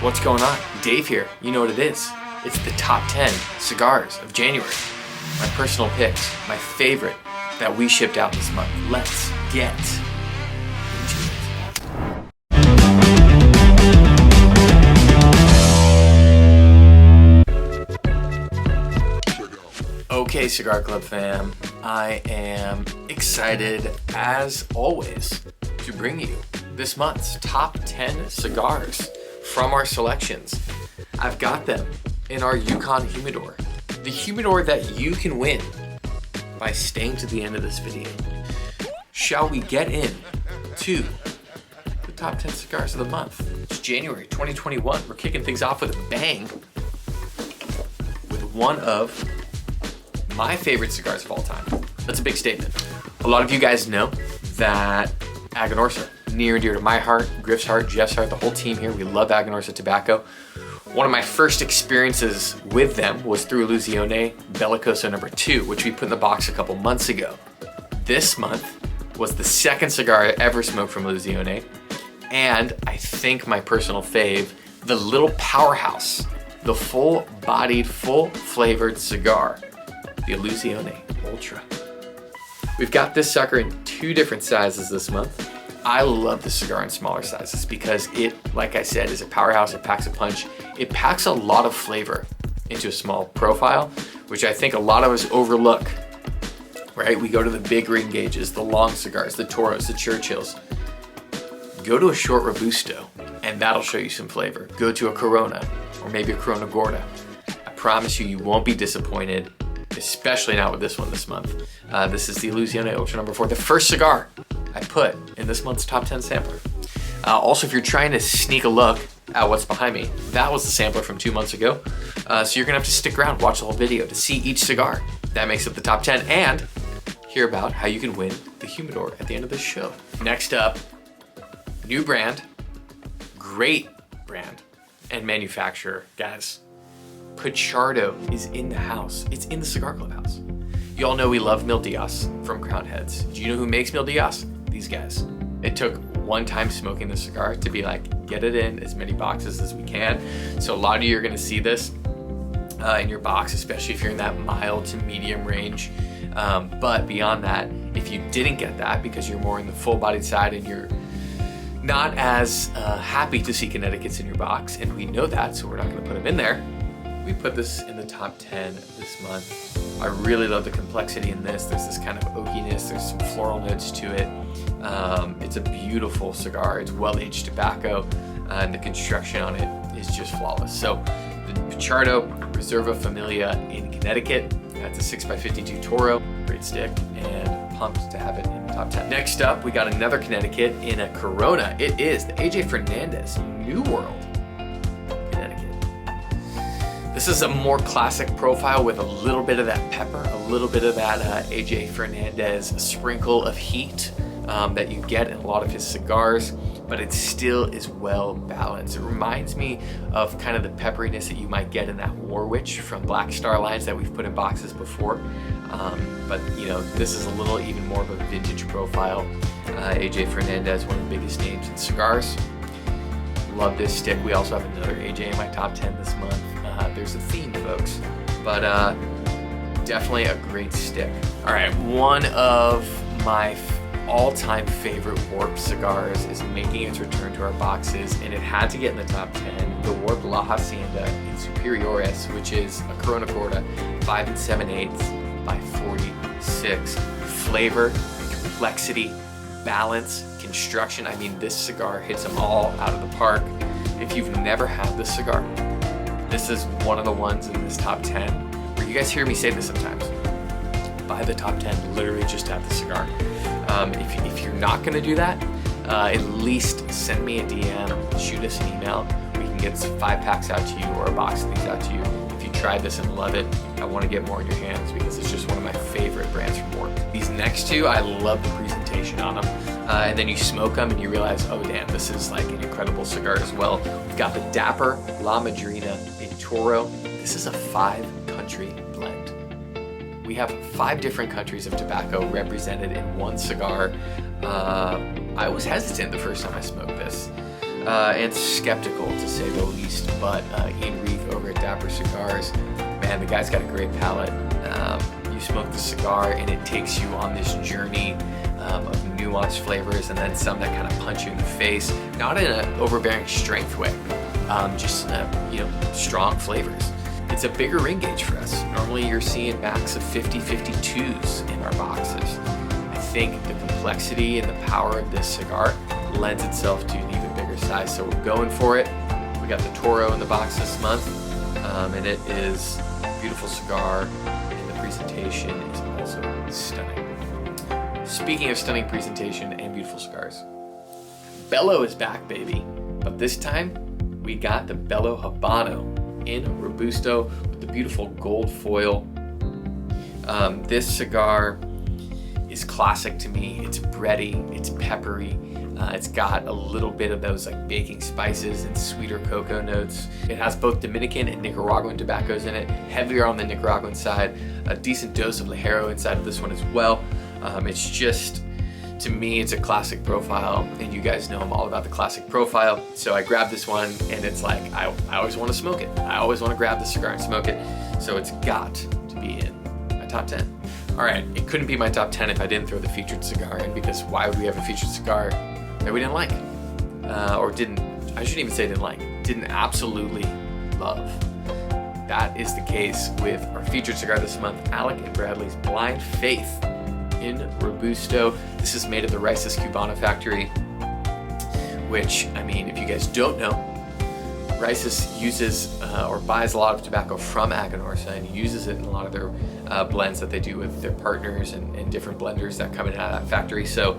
What's going on? Dave here. You know what it is. It's the top 10 cigars of January. My personal picks, my favorite that we shipped out this month. Let's get into it. Okay, Cigar Club fam, I am excited as always to bring you this month's top 10 cigars from our selections. I've got them in our Yukon humidor. The humidor that you can win by staying to the end of this video. Shall we get in to the top 10 cigars of the month? It's January 2021. We're kicking things off with a bang with one of my favorite cigars of all time. That's a big statement. A lot of you guys know that Aganorsa, near and dear to my heart, Griff's heart, Jeff's heart, the whole team here, we love Aganorsa tobacco. One of my first experiences with them was through Illusione Bellicoso number 2, which we put in the box a couple months ago. This month was the second cigar I ever smoked from Illusione, and I think my personal fave, the little powerhouse, the full-bodied, full-flavored cigar, the Illusione Ultra. We've got this sucker in 2 different sizes this month. I love the cigar in smaller sizes because it, like I said, is a powerhouse. It packs a punch. It packs a lot of flavor into a small profile, which I think a lot of us overlook, right? We go to the big ring gauges, the long cigars, the Toros, the Churchills. Go to a short Robusto and that'll show you some flavor. Go to a Corona or maybe a Corona Gorda. I promise you, you won't be disappointed, especially not with this one this month. This is the Illusione Ultra number 4, the first cigar I put in this month's top 10 sampler. Also, if you're trying to sneak a look at what's behind me, that was the sampler from 2 months ago. So you're gonna have to stick around, watch the whole video to see each cigar that makes up the top 10 and hear about how you can win the humidor at the end of this show. Next up, new brand, great brand and manufacturer, guys. Pichardo is in the house. It's in the Cigar Club house. You all know we love Mil Diaz from Crown Heads. Do you know who makes Mil Diaz? These guys. It took one time smoking the cigar to be like, get it in as many boxes as we can. So a lot of you are gonna see this in your box, especially if you're in that mild to medium range. But beyond that, if you didn't get that because you're more in the full-bodied side and you're not as happy to see Connecticut's in your box, and we know that, so we're not gonna put them in there. We put this in the top 10 this month. I really love the complexity in this. There's this kind of oakiness, there's some floral notes to it. It's a beautiful cigar. It's well-aged tobacco, and the construction on it is just flawless. So the Pichardo Reserva Familia in Connecticut. That's a 6x52 Toro. Great stick, and pumped to have it in the top 10. Next up, we got another Connecticut in a Corona. It is the AJ Fernandez New World. This is a more classic profile with a little bit of that pepper, a little bit of that AJ Fernandez sprinkle of heat that you get in a lot of his cigars, but it still is well balanced. It reminds me of kind of the pepperiness that you might get in that Warwich from Black Star lines that we've put in boxes before. But you know, this is a little even more of a vintage profile. AJ Fernandez, one of the biggest names in cigars. Love this stick. We also have another AJ in my top 10 this month. There's a theme, folks, but definitely a great stick. All right, one of my all-time favorite Warp cigars is making its return to our boxes, and it had to get in the top 10. The Warp La Hacienda in Superiores, which is a Corona Gorda, 5 7/8 by 46. Flavor, complexity, balance, construction. I mean, this cigar hits them all out of the park. If you've never had this cigar, this is one of the ones in this top 10 where you guys hear me say this sometimes. Buy the top 10, literally just have the cigar. If you're not gonna do that, at least send me a DM, shoot us an email. We can get 5 packs out to you or a box of these out to you. If you tried this and love it, I wanna get more in your hands because it's just one of my favorite brands from Warp. These next 2, I love the presentation on them. And then you smoke them and you realize, oh damn, this is like an incredible cigar as well. We've got the Dapper La Madrina in Toro. This is a 5-country blend. We have 5 different countries of tobacco represented in one cigar. I was hesitant the first time I smoked this. and skeptical to say the least, but Ian Reith over at Dapper Cigars, man, the guy's got a great palate. You smoke the cigar and it takes you on this journey of nuanced flavors, and then some that kind of punch you in the face, not in an overbearing strength way, just in a, strong flavors. It's a bigger ring gauge for us. Normally you're seeing max of 50, 52s in our boxes. I think the complexity and the power of this cigar lends itself to an even bigger size, so we're going for it. We got the Toro in the box this month, and it is a beautiful cigar, and the presentation is also stunning. Speaking of stunning presentation and beautiful cigars, Bello is back, baby, but this time we got the Bello Habano in Robusto with the beautiful gold foil. This cigar is classic to me. It's bready, it's peppery, it's got a little bit of those like baking spices and sweeter cocoa notes. It has both Dominican and Nicaraguan tobaccos in it, heavier on the Nicaraguan side, a decent dose of Ligero inside of this one as well. It's just, to me, it's a classic profile, and you guys know I'm all about the classic profile. So I grabbed this one, and it's like, I always want to smoke it. I always want to grab the cigar and smoke it. So it's got to be in my top 10. All right, it couldn't be my top 10 if I didn't throw the featured cigar in, because why would we have a featured cigar that we didn't like? I shouldn't even say didn't absolutely love. That is the case with our featured cigar this month, Alec and Bradley's Blind Faith in Robusto. This is made at the Rices Cubana factory, which, I mean, if you guys don't know, Rices uses or buys a lot of tobacco from Aganorsa and uses it in a lot of their blends that they do with their partners and different blenders that come in out of that factory. So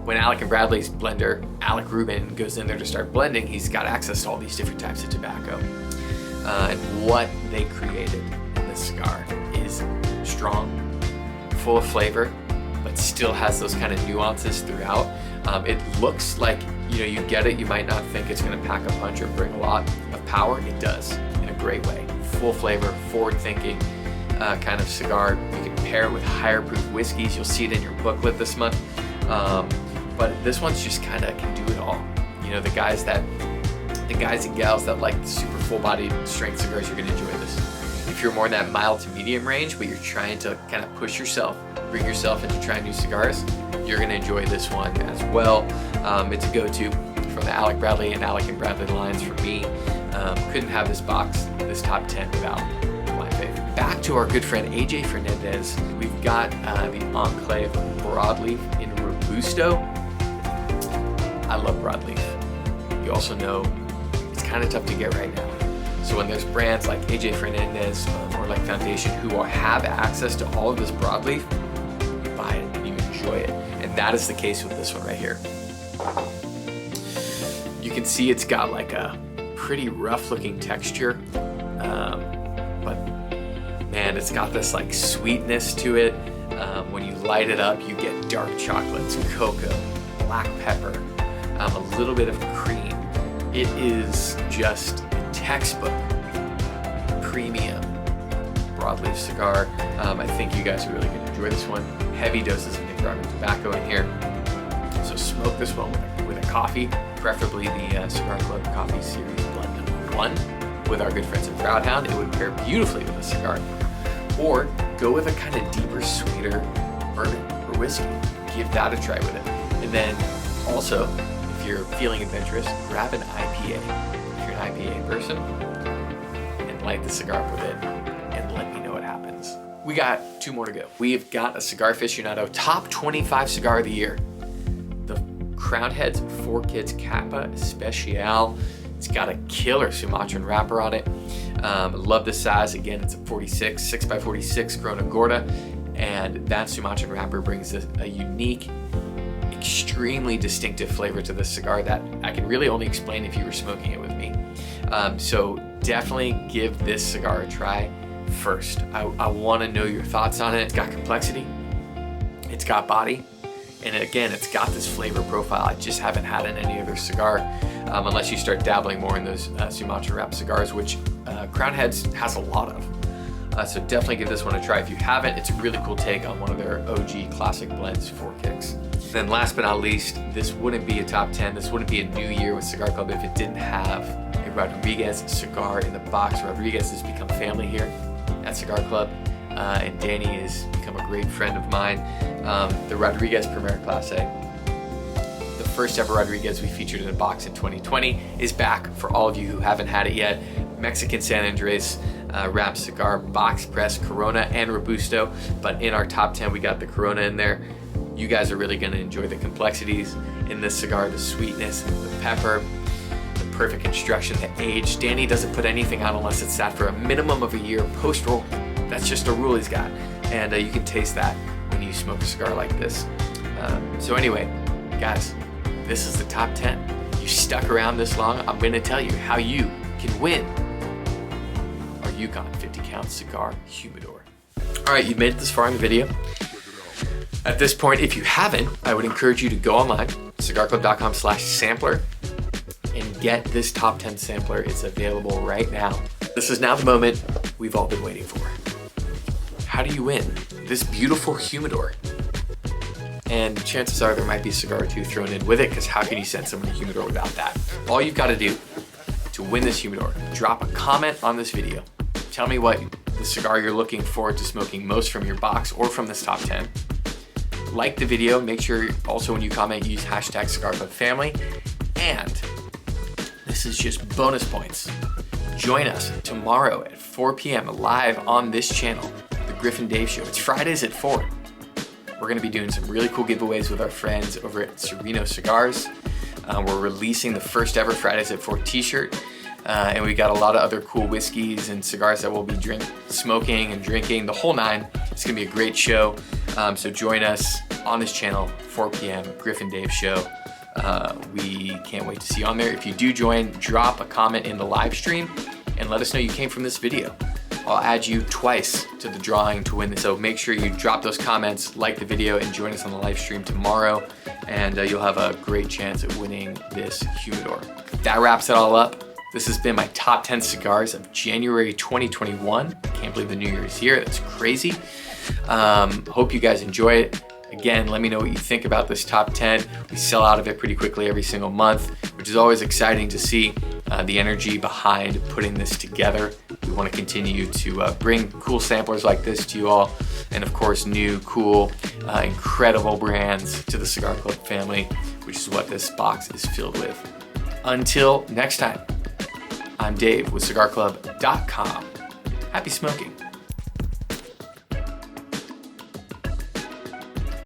when Alec and Bradley's blender, Alec Rubin, goes in there to start blending, he's got access to all these different types of tobacco. And what they created in this cigar is strong, full of flavor, but still has those kind of nuances throughout. It looks like, you get it, you might not think it's going to pack a punch or bring a lot of power. It does, in a great way. Full flavor, forward-thinking kind of cigar. You can pair it with higher proof whiskeys. You'll see it in your booklet this month. But this one's just kind of can do it all. The guys and gals that like the super full-bodied strength cigars, you're going to enjoy this. If you're more in that mild to medium range, but you're trying to kind of push yourself, bring yourself into trying new cigars, you're going to enjoy this one as well. It's a go-to from the Alec Bradley and Alec and Bradley lines for me. Couldn't have this box, this top 10 without Blind Faith. Back to our good friend AJ Fernandez. We've got the Enclave Broadleaf in Robusto. I love broadleaf. You also know it's kind of tough to get right now. So when there's brands like AJ Fernandez or like Foundation who have access to all of this broadleaf, you buy it and you enjoy it. And that is the case with this one right here. You can see it's got like a pretty rough looking texture, but man, it's got this like sweetness to it. When you light it up, you get dark chocolates, cocoa, black pepper, a little bit of cream. It is just textbook premium broadleaf cigar. I think you guys are really going to enjoy this one. Heavy doses of Nicaraguan tobacco in here. So smoke this one with a coffee, preferably the CigarClub Coffee Series Blend No. 1 with our good friends at Proudhound. It would pair beautifully with a cigar. Or go with a kind of deeper, sweeter bourbon or whiskey. Give that a try with it. And then also, if you're feeling adventurous, grab an IPA. IPA person and light the cigar up with it and let me know what happens. We got 2 more to go. We've got a Cigar Aficionado top 25 cigar of the year. The Crown Heads 4 Kids Kappa Especial. It's got a killer Sumatran wrapper on it. Love the size. Again, it's a 46, 6x46 Corona Gorda, and that Sumatran wrapper brings a unique, extremely distinctive flavor to this cigar that I can really only explain if you were smoking it with me. So definitely give this cigar a try first. I want to know your thoughts on it. It's got complexity, it's got body, and again, it's got this flavor profile I just haven't had in any other cigar, unless you start dabbling more in those Sumatra wrap cigars, which Crown Heads has a lot of. So definitely give this one a try if you haven't. It's a really cool take on one of their OG classic blends for kicks. Then last but not least, this wouldn't be a top 10. This wouldn't be a new year with Cigar Club if it didn't have a Rodriguez cigar in the box. Rodriguez has become family here at Cigar Club, and Danny has become a great friend of mine. The Rodriguez Premier Clase, the first ever Rodriguez we featured in a box in 2020, is back for all of you who haven't had it yet. Mexican San Andres wrapped cigar, box press, Corona and Robusto, but in our top 10 we got the Corona in there. You guys are really going to enjoy the complexities in this cigar, the sweetness, the pepper, the perfect construction, the age. Danny doesn't put anything on unless it's sat for a minimum of a year post-roll. That's just a rule he's got, and you can taste that when you smoke a cigar like this. So anyway, guys, this is the top 10. You stuck around this long, I'm going to tell you how you can win our Yukon 50 count cigar humidor. All right, you've made it this far in the video. At this point, if you haven't, I would encourage you to go online, cigarclub.com/sampler, and get this top 10 sampler. It's available right now. This is now the moment we've all been waiting for. How do you win this beautiful humidor? And chances are there might be a cigar or two thrown in with it, because how can you send someone a humidor without that? All you've got to do to win this humidor, drop a comment on this video. Tell me what the cigar you're looking forward to smoking most from your box or from this top 10. Like the video, make sure also when you comment, use hashtag CigarClubFamily. And this is just bonus points. Join us tomorrow at 4 p.m. live on this channel, the Griff and Dave Show. It's Fridays at 4. We're gonna be doing some really cool giveaways with our friends over at Sereno Cigars. We're releasing the first ever Fridays at 4 t-shirt. And we got a lot of other cool whiskeys and cigars that we'll be smoking and drinking, the whole nine. It's gonna be a great show. So join us on this channel, 4 p.m., Griff and Dave Show. We can't wait to see you on there. If you do join, drop a comment in the live stream and let us know you came from this video. I'll add you twice to the drawing to win this. So make sure you drop those comments, like the video, and join us on the live stream tomorrow. And you'll have a great chance at winning this humidor. That wraps it all up. This has been my top 10 cigars of January 2021. I can't believe the new year is here. That's crazy. Hope you guys enjoy it. Again, let me know what you think about this top 10. We sell out of it pretty quickly every single month, which is always exciting to see the energy behind putting this together. We want to continue to bring cool samplers like this to you all, and of course, new, cool, incredible brands to the Cigar Club family, which is what this box is filled with. Until next time, I'm Dave with CigarClub.com. Happy smoking.